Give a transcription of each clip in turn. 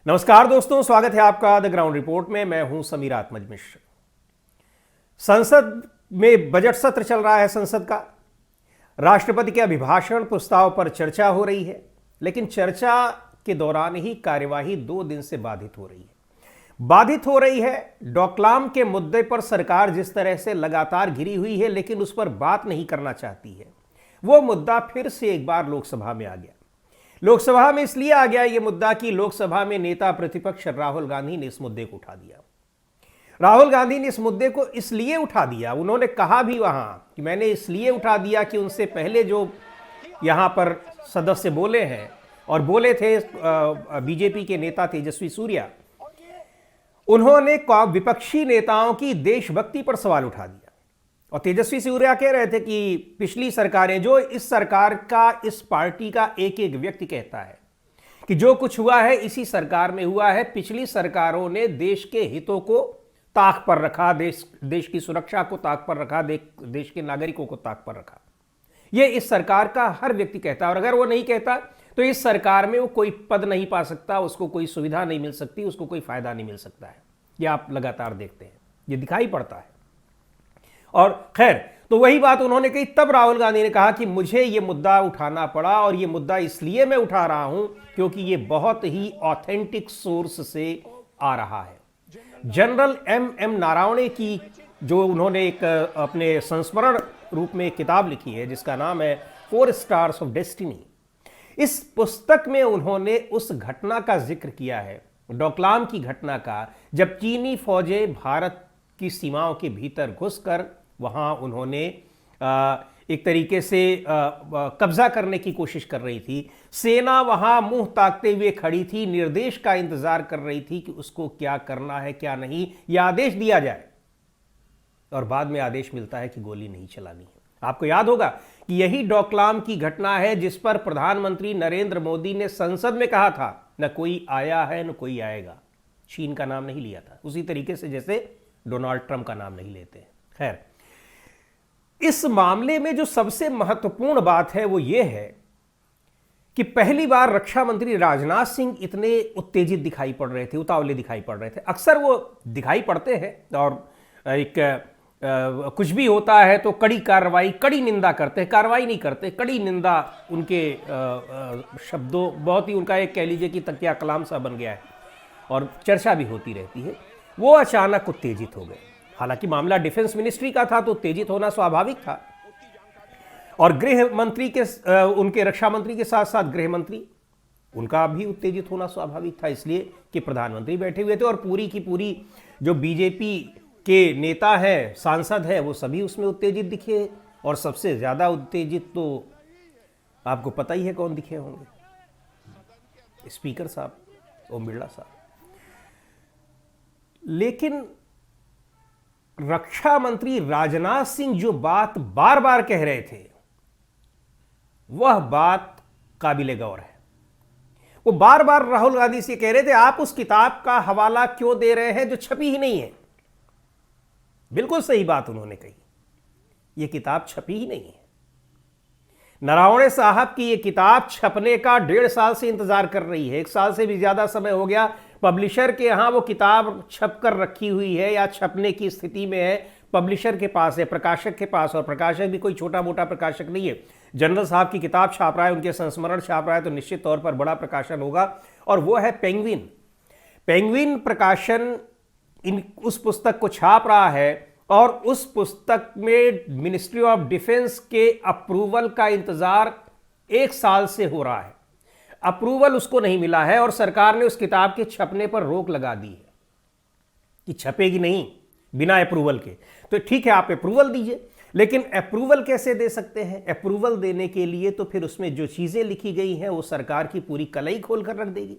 नमस्कार दोस्तों, स्वागत है आपका द ग्राउंड रिपोर्ट में। मैं हूं समीर आत्मज मिश्र। संसद में बजट सत्र चल रहा है। संसद का राष्ट्रपति के अभिभाषण प्रस्ताव पर चर्चा हो रही है, लेकिन चर्चा के दौरान ही कार्यवाही 2 दिन से बाधित हो रही है। डोकलाम के मुद्दे पर सरकार जिस तरह से लगातार घिरी हुई है, लेकिन उस पर बात नहीं करना चाहती है। वो मुद्दा फिर से एक बार लोकसभा में आ गया। लोकसभा में इसलिए आ गया ये मुद्दा कि लोकसभा में नेता प्रतिपक्ष राहुल गांधी ने इस मुद्दे को उठा दिया। राहुल गांधी ने इस मुद्दे को इसलिए उठा दिया, उन्होंने कहा भी वहां कि मैंने इसलिए उठा दिया कि उनसे पहले जो यहां पर सदस्य बोले हैं और बोले थे बीजेपी के नेता तेजस्वी सूर्या, उन्होंने विपक्षी नेताओं की देशभक्ति पर सवाल उठा दिया। और तेजस्वी सूर्या कह रहे थे कि पिछली सरकारें, जो इस सरकार का, इस पार्टी का एक एक व्यक्ति कहता है कि जो कुछ हुआ है इसी सरकार में हुआ है। पिछली सरकारों ने देश के हितों को ताक पर रखा, देश की सुरक्षा को ताक पर रखा, देश के नागरिकों को ताक पर रखा। यह इस सरकार का हर व्यक्ति कहता है। और अगर वो नहीं कहता तो इस सरकार में वो कोई पद नहीं पा सकता, उसको कोई सुविधा नहीं मिल सकती, उसको कोई फायदा नहीं मिल सकता है। ये आप लगातार देखते हैं, ये दिखाई पड़ता है। और खैर, तो वही बात उन्होंने कही। तब राहुल गांधी ने कहा कि मुझे ये मुद्दा उठाना पड़ा, और ये मुद्दा इसलिए मैं उठा रहा हूं क्योंकि ये बहुत ही ऑथेंटिक सोर्स से आ रहा है। जनरल एम नारावणे की जो उन्होंने एक अपने संस्मरण रूप में एक किताब लिखी है जिसका नाम है 4 स्टार्स ऑफ डेस्टिनी। इस पुस्तक में उन्होंने उस घटना का जिक्र किया है, डोकलाम की घटना का, जब चीनी फौजें भारत की सीमाओं के भीतर घुसकर वहां उन्होंने एक तरीके से कब्जा करने की कोशिश कर रही थी। सेना वहां मुंह ताकते हुए खड़ी थी, निर्देश का इंतजार कर रही थी कि उसको क्या करना है क्या नहीं, यह आदेश दिया जाए। और बाद में आदेश मिलता है कि गोली नहीं चलानी है। आपको याद होगा कि यही डोकलाम की घटना है जिस पर प्रधानमंत्री नरेंद्र मोदी ने संसद में कहा था, न कोई आया है न कोई आएगा। चीन का नाम नहीं लिया था, उसी तरीके से जैसे डोनाल्ड ट्रंप का नाम नहीं लेते। खैर, इस मामले में जो सबसे महत्वपूर्ण बात है वो ये है कि पहली बार रक्षा मंत्री राजनाथ सिंह इतने उत्तेजित दिखाई पड़ रहे थे, उतावले दिखाई पड़ रहे थे। अक्सर वो दिखाई पड़ते हैं और एक कुछ भी होता है तो कड़ी कार्रवाई, कड़ी निंदा करते हैं, कार्रवाई नहीं करते, कड़ी निंदा उनके शब्दों, बहुत ही उनका एक कह लीजिए कि तकिया कलाम सा बन गया है और चर्चा भी होती रहती है। वो अचानक उत्तेजित हो गए। हालांकि मामला डिफेंस मिनिस्ट्री का था तो उत्तेजित होना स्वाभाविक था। और गृह मंत्री के, उनके रक्षा मंत्री के साथ साथ गृह मंत्री, उनका भी उत्तेजित होना स्वाभाविक था, इसलिए कि प्रधानमंत्री बैठे हुए थे और पूरी की पूरी जो बीजेपी के नेता हैं, सांसद हैं, वो सभी उसमें उत्तेजित दिखे। और सबसे ज्यादा उत्तेजित तो आपको पता ही है कौन दिखे होंगे, स्पीकर साहब, ओम बिरला साहब। लेकिन रक्षा मंत्री राजनाथ सिंह जो बात बार बार कह रहे थे वह बात काबिले गौर है। वो बार बार राहुल गांधी से कह रहे थे, आप उस किताब का हवाला क्यों दे रहे हैं जो छपी ही नहीं है। बिल्कुल सही बात उन्होंने कही, यह किताब छपी ही नहीं है। नारावणे साहब की यह किताब छपने का 1.5 साल से इंतजार कर रही है। 1 साल से भी ज्यादा समय हो गया। पब्लिशर के यहां वो किताब छप कर रखी हुई है या छपने की स्थिति में है, पब्लिशर के पास है, प्रकाशक के पास। और प्रकाशक भी कोई छोटा मोटा प्रकाशक नहीं है। जनरल साहब की किताब छाप रहा है, उनके संस्मरण छाप रहा है, तो निश्चित तौर पर बड़ा प्रकाशन होगा, और वो है पेंगुइन प्रकाशन उस पुस्तक को छाप रहा है। और उस पुस्तक में मिनिस्ट्री ऑफ डिफेंस के अप्रूवल का इंतजार 1 साल से हो रहा है। अप्रूवल उसको नहीं मिला है और सरकार ने उस किताब के छपने पर रोक लगा दी है कि छपेगी नहीं बिना अप्रूवल के। तो ठीक है, आप अप्रूवल दीजिए, लेकिन अप्रूवल कैसे दे सकते हैं? अप्रूवल देने के लिए तो फिर उसमें जो चीजें लिखी गई हैं वो सरकार की पूरी कलई खोल कर रख देगी।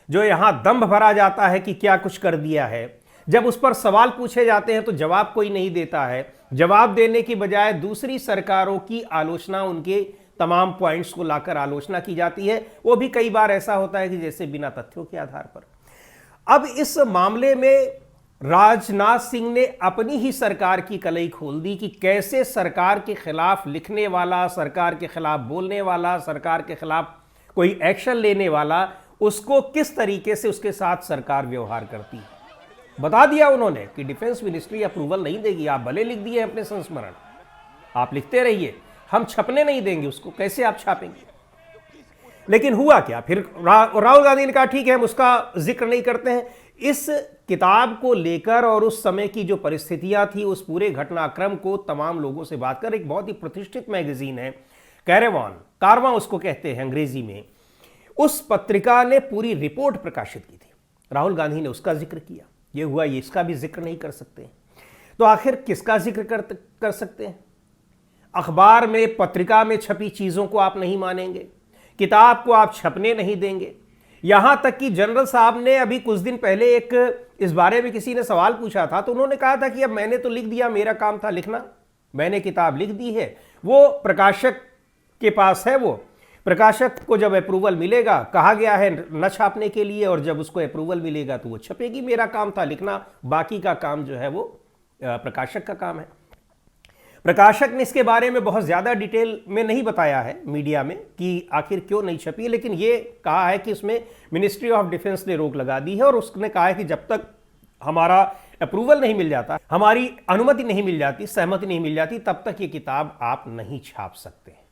जो यहां दंभ भरा जाता है कि क्या कुछ कर दिया है, जब उस पर सवाल पूछे जाते हैं तो जवाब कोई नहीं देता है। जवाब देने की बजाय दूसरी सरकारों की आलोचना, उनके तमाम पॉइंट्स को लाकर आलोचना की जाती है। वो भी कई बार ऐसा होता है कि जैसे बिना तथ्यों के आधार पर। अब इस मामले में राजनाथ सिंह ने अपनी ही सरकार की कलई खोल दी कि कैसे सरकार के खिलाफ लिखने वाला, सरकार के खिलाफ बोलने वाला, सरकार के खिलाफ कोई एक्शन लेने वाला, उसको किस तरीके से उसके साथ सरकार व्यवहार करती है। बता दिया उन्होंने कि डिफेंस मिनिस्ट्री अप्रूवल नहीं देगी। आप भले लिख दिए अपने संस्मरण, आप लिखते रहिए, हम छपने नहीं देंगे उसको। कैसे आप छापेंगे? लेकिन हुआ क्या फिर? राहुल गांधी ने कहा ठीक है, हम उसका जिक्र नहीं करते हैं। इस किताब को लेकर और उस समय की जो परिस्थितियां थी, उस पूरे घटनाक्रम को तमाम लोगों से बात कर, एक बहुत ही प्रतिष्ठित मैगजीन है कैरेवान, कारवां उसको कहते हैं अंग्रेजी में, उस पत्रिका ने पूरी रिपोर्ट प्रकाशित की थी। राहुल गांधी ने उसका जिक्र किया। ये हुआ, ये इसका भी जिक्र नहीं कर सकते। तो आखिर किसका जिक्र कर सकते हैं? अखबार में, पत्रिका में छपी चीजों को आप नहीं मानेंगे, किताब को आप छपने नहीं देंगे। यहां तक कि जनरल साहब ने अभी कुछ दिन पहले इस बारे में किसी ने सवाल पूछा था, तो उन्होंने कहा था कि अब मैंने तो लिख दिया, मेरा काम था लिखना, मैंने किताब लिख दी है, वो प्रकाशक के पास है। वो प्रकाशक को जब अप्रूवल मिलेगा, कहा गया है न छापने के लिए, और जब उसको अप्रूवल मिलेगा तो वो छपेगी। मेरा काम था लिखना, बाकी का काम जो है वो प्रकाशक का काम है। प्रकाशक ने इसके बारे में बहुत ज़्यादा डिटेल में नहीं बताया है मीडिया में कि आखिर क्यों नहीं छपी, लेकिन ये कहा है कि इसमें मिनिस्ट्री ऑफ डिफेंस ने रोक लगा दी है, और उसने कहा है कि जब तक हमारा अप्रूवल नहीं मिल जाता, हमारी अनुमति नहीं मिल जाती, सहमति नहीं मिल जाती, तब तक ये किताब आप नहीं छाप सकते हैं।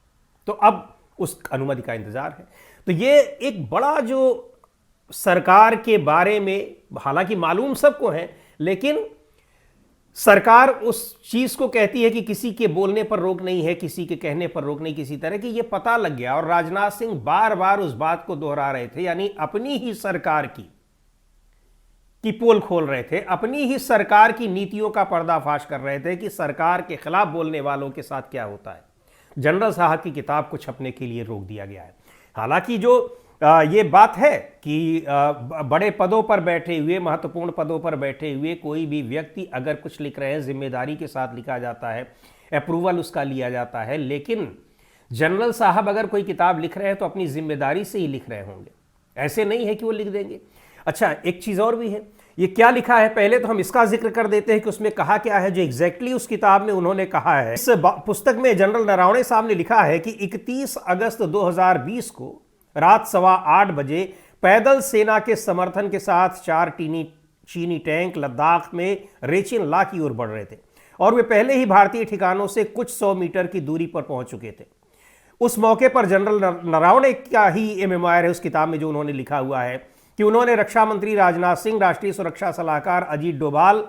तो अब उस अनुमति का इंतजार है। तो ये एक बड़ा जो सरकार के बारे में, हालांकि मालूम सबको है, लेकिन सरकार उस चीज को कहती है कि किसी के बोलने पर रोक नहीं है, किसी के कहने पर रोक नहीं, किसी तरह की, ये पता लग गया। और राजनाथ सिंह बार बार उस बात को दोहरा रहे थे, यानी अपनी ही सरकार की पोल खोल रहे थे, अपनी ही सरकार की नीतियों का पर्दाफाश कर रहे थे कि सरकार के खिलाफ बोलने वालों के साथ क्या होता है। जनरल साहब की किताब को छपने के लिए रोक दिया गया है। हालांकि जो ये बात है कि बड़े पदों पर बैठे हुए, महत्वपूर्ण पदों पर बैठे हुए कोई भी व्यक्ति अगर कुछ लिख रहे हैं, जिम्मेदारी के साथ लिखा जाता है, अप्रूवल उसका लिया जाता है। लेकिन जनरल साहब अगर कोई किताब लिख रहे हैं तो अपनी जिम्मेदारी से ही लिख रहे होंगे, ऐसे नहीं है कि वो लिख देंगे। अच्छा, एक चीज़ और भी है, ये क्या लिखा है, पहले तो हम इसका जिक्र कर देते हैं कि उसमें कहा क्या है, जो एग्जैक्टली उस किताब में उन्होंने कहा है। इस पुस्तक में जनरल नरवणे साहब ने लिखा है कि 31 अगस्त 2020 को रात 8:15 बजे पैदल सेना के समर्थन के साथ 4 चीनी टैंक लद्दाख में रेचिन ला की ओर बढ़ रहे थे, और वे पहले ही भारतीय ठिकानों से कुछ 100 मीटर की दूरी पर पहुंच चुके थे। उस मौके पर जनरल नरवणे का ही एमएमआर है उस किताब में, जो उन्होंने लिखा हुआ है कि उन्होंने रक्षा मंत्री राजनाथ सिंह, राष्ट्रीय सुरक्षा सलाहकार Ajit Doval,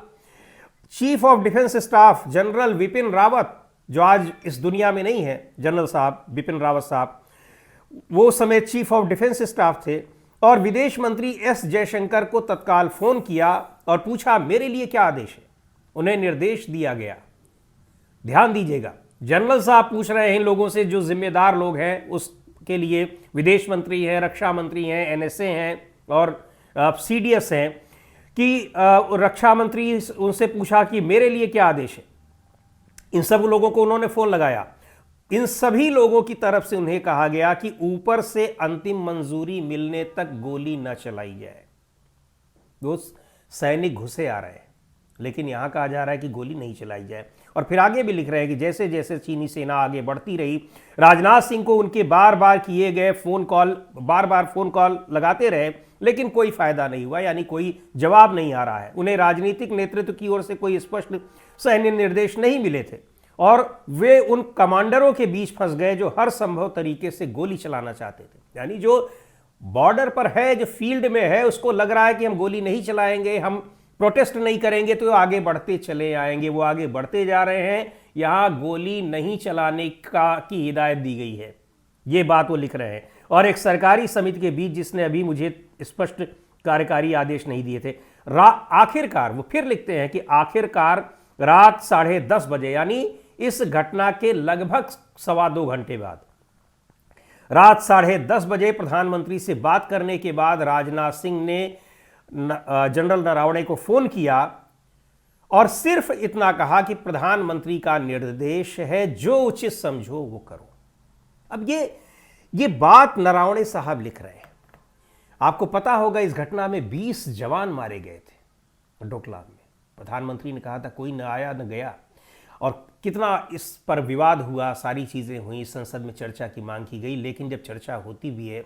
chief of defence staff general Vipin Rawat, जो आज इस दुनिया में नहीं है, जनरल साहब बिपिन रावत साहब, वो समय चीफ ऑफ डिफेंस स्टाफ थे, और विदेश मंत्री एस जयशंकर को तत्काल फोन किया और पूछा मेरे लिए क्या आदेश है। उन्हें निर्देश दिया गया, ध्यान दीजिएगा, जनरल साहब पूछ रहे हैं इन लोगों से, जो जिम्मेदार लोग हैं उसके लिए, विदेश मंत्री हैं, रक्षा मंत्री हैं, एनएसए हैं और सीडीएस हैं, कि रक्षा मंत्री उनसे पूछा कि मेरे लिए क्या आदेश है। इन सब लोगों को उन्होंने फोन लगाया, इन सभी लोगों की तरफ से उन्हें कहा गया कि ऊपर से अंतिम मंजूरी मिलने तक गोली न चलाई जाए। दोस्त, सैनिक घुसे आ रहे हैं, लेकिन यहां कहा जा रहा है कि गोली नहीं चलाई जाए। और फिर आगे भी लिख रहे हैं कि जैसे जैसे चीनी सेना आगे बढ़ती रही, राजनाथ सिंह को उनके बार बार किए गए फोन कॉल लगाते रहे, लेकिन कोई फायदा नहीं हुआ, यानी कोई जवाब नहीं आ रहा है। उन्हें राजनीतिक नेतृत्व की ओर से कोई स्पष्ट सैन्य निर्देश नहीं मिले थे, और वे उन कमांडरों के बीच फंस गए जो हर संभव तरीके से गोली चलाना चाहते थे। यानी जो बॉर्डर पर है, जो फील्ड में है, उसको लग रहा है कि हम गोली नहीं चलाएंगे, हम प्रोटेस्ट नहीं करेंगे तो आगे बढ़ते चले आएंगे। वो आगे बढ़ते जा रहे हैं, यहां गोली नहीं चलाने की हिदायत दी गई है, ये बात वो लिख रहे हैं। और एक सरकारी समिति के बीच, जिसने अभी मुझे स्पष्ट कार्यकारी आदेश नहीं दिए थे, आखिरकार वो फिर लिखते हैं कि आखिरकार रात 10:30 बजे, यानी इस घटना के लगभग 2.25 घंटे बाद, रात 10:30 बजे प्रधानमंत्री से बात करने के बाद राजनाथ सिंह ने जनरल नरवणे को फोन किया और सिर्फ इतना कहा कि प्रधानमंत्री का निर्देश है, जो उचित समझो वो करो। अब ये बात नरवणे साहब लिख रहे हैं। आपको पता होगा इस घटना में 20 जवान मारे गए थे डोकलाम में। प्रधानमंत्री ने कहा था कोई न आया न गया, और कितना इस पर विवाद हुआ, सारी चीज़ें हुई, संसद में चर्चा की मांग की गई, लेकिन जब चर्चा होती भी है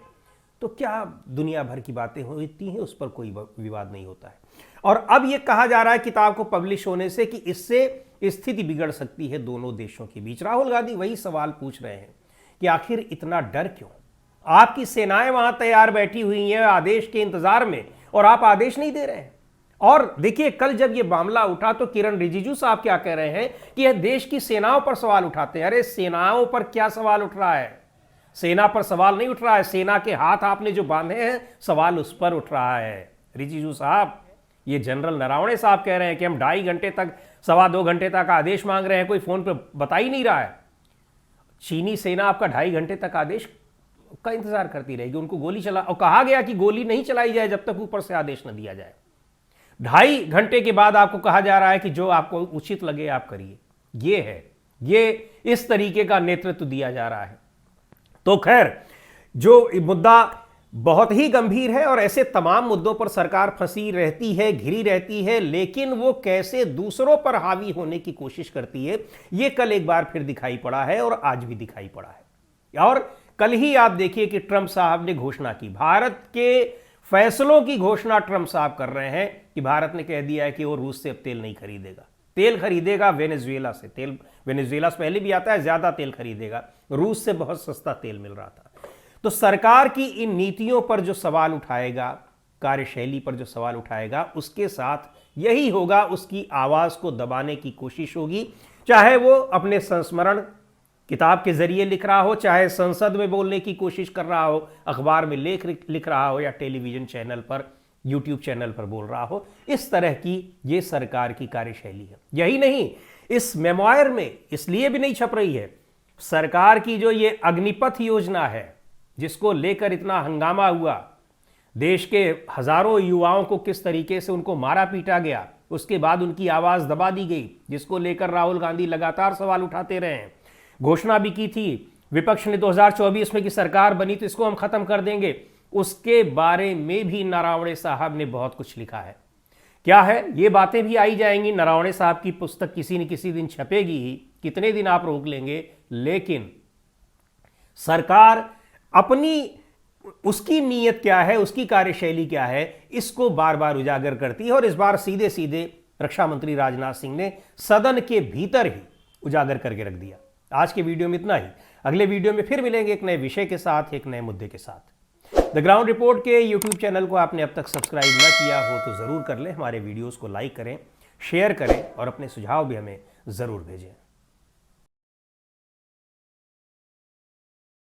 तो क्या दुनिया भर की बातें होती हैं, उस पर कोई विवाद नहीं होता है। और अब यह कहा जा रहा है किताब को पब्लिश होने से कि इससे स्थिति बिगड़ सकती है दोनों देशों के बीच। राहुल गांधी वही सवाल पूछ रहे हैं कि आखिर इतना डर क्यों? आपकी सेनाएं वहां तैयार बैठी हुई हैं आदेश के इंतजार में, और आप आदेश नहीं दे रहे हैं। और देखिए, कल जब यह मामला उठा तो किरण रिजिजू साहब क्या कह रहे हैं कि यह देश की सेनाओं पर सवाल उठाते हैं। अरे सेनाओं पर क्या सवाल उठ रहा है? सेना पर सवाल नहीं उठ रहा है, सेना के हाथ आपने जो बांधे हैं सवाल उस पर उठ रहा है। रिजिजू साहब, ये जनरल नरवणे साहब कह रहे हैं कि हम 2.5 घंटे तक, 2.25 घंटे तक आदेश मांग रहे हैं, कोई फोन पे बता ही नहीं रहा है। चीनी सेना आपका 2.5 घंटे तक आदेश का इंतजार करती रहेगी, उनको गोली चला, और कहा गया कि गोली नहीं चलाई जाए जब तक ऊपर से आदेश न दिया जाए। 2.5 घंटे के बाद आपको कहा जा रहा है कि जो आपको उचित लगे आप करिए। ये है, ये इस तरीके का नेतृत्व दिया जा रहा है। तो खैर, जो मुद्दा बहुत ही गंभीर है और ऐसे तमाम मुद्दों पर सरकार फंसी रहती है, घिरी रहती है, लेकिन वो कैसे दूसरों पर हावी होने की कोशिश करती है, ये कल एक बार फिर दिखाई पड़ा है और आज भी दिखाई पड़ा है। और कल ही आप देखिए कि ट्रंप साहब ने घोषणा की, भारत के फैसलों की घोषणा ट्रंप साहब कर रहे हैं कि भारत ने कह दिया है कि वो रूस से अब तेल नहीं खरीदेगा, तेल खरीदेगा वेनेजुएला से। तेल वेनेजुएला से पहले भी आता है, ज्यादा तेल खरीदेगा, रूस से बहुत सस्ता तेल मिल रहा था। तो सरकार की इन नीतियों पर जो सवाल उठाएगा, कार्यशैली पर जो सवाल उठाएगा, उसके साथ यही होगा, उसकी आवाज को दबाने की कोशिश होगी। चाहे वो अपने संस्मरण किताब के जरिए लिख रहा हो, चाहे संसद में बोलने की कोशिश कर रहा हो, अखबार में लेख लिख रहा हो, या टेलीविजन चैनल पर, यूट्यूब चैनल पर बोल रहा हो, इस तरह की ये सरकार की कार्यशैली है। यही नहीं, इस मेमोयर में इसलिए भी नहीं छप रही है, सरकार की जो ये अग्निपथ योजना है जिसको लेकर इतना हंगामा हुआ, देश के हजारों युवाओं को किस तरीके से उनको मारा पीटा गया, उसके बाद उनकी आवाज दबा दी गई, जिसको लेकर राहुल गांधी लगातार सवाल उठाते रहे हैं। घोषणा भी की थी विपक्ष ने 2024 में कि सरकार बनी तो इसको हम खत्म कर देंगे, उसके बारे में भी नरवणे साहब ने बहुत कुछ लिखा है। क्या है, ये बातें भी आई जाएंगी। नरवणे साहब की पुस्तक किसी न किसी दिन छपेगी ही, कितने दिन आप रोक लेंगे, लेकिन सरकार अपनी, उसकी नीयत क्या है, उसकी कार्यशैली क्या है, इसको बार बार उजागर करती है। और इस बार सीधे सीधे रक्षा मंत्री राजनाथ सिंह ने सदन के भीतर ही उजागर करके रख दिया। आज के वीडियो में इतना ही। अगले वीडियो में फिर मिलेंगे एक नए विषय के साथ, एक नए मुद्दे के साथ। द ग्राउंड रिपोर्ट के यूट्यूब चैनल को आपने अब तक सब्सक्राइब न किया हो तो जरूर कर लें। हमारे वीडियोस को लाइक करें, शेयर करें और अपने सुझाव भी हमें जरूर भेजें।